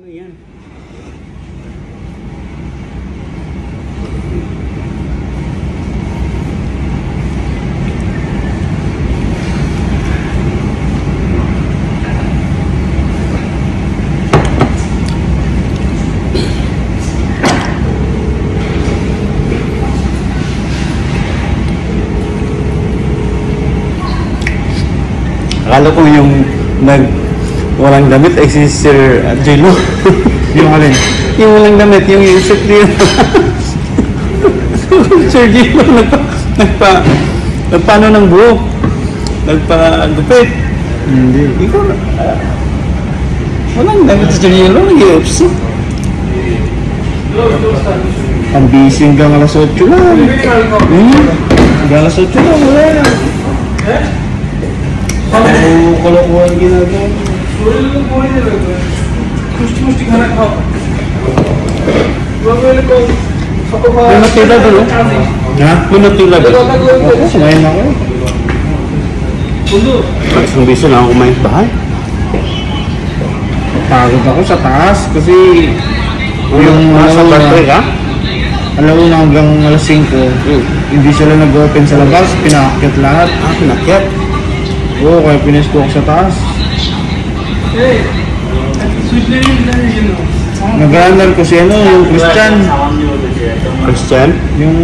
Ano yan? Akala ko yung walang damit ay si Sir Jello. Yung alin? Yung walang damit, yung isip niya. Sir Jello nagpaano ng buhok. Nagpagupit. Hindi. Ikaw na. Walang damit si Sir Jello, nag-UFC. Ang busy hanggang alas 8 lang. Hanggang alas 8 lang, wala na. Kalokohan ginagawa. May natila doon, Ha? may natila doon. Ako, kumain ako. Isang biso lang ako kumain sa bahay. Pagod ako sa taas kasi yung nasa birthday ka? alaw na hanggang alas 5. Hindi sila nag-open sa labas, pinaakyat lahat. Pinakyat. Oo, kaya pinesko ako sa taas. Nag-runner ko si yung Christian. Christian? Yung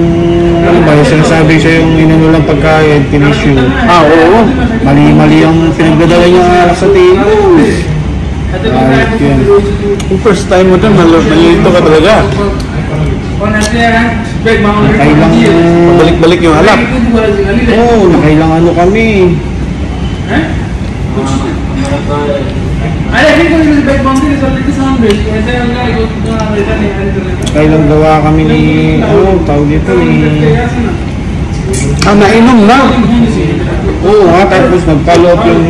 ano ba, yung sinasabi siya yung inano lang pagkain, pinisyo. Oo. Mali-mali yung pinagdadala niya alak sa table. Ayot yun. Yung first time mo doon, malilito ka talaga. Nakailang... Balik-balik yung halap. Oo, nakailang ano kami. Nakailang gawa kami ni... Ano, tawag dito ni... Nainom na. Oo nga, tapos nag-follow up yung...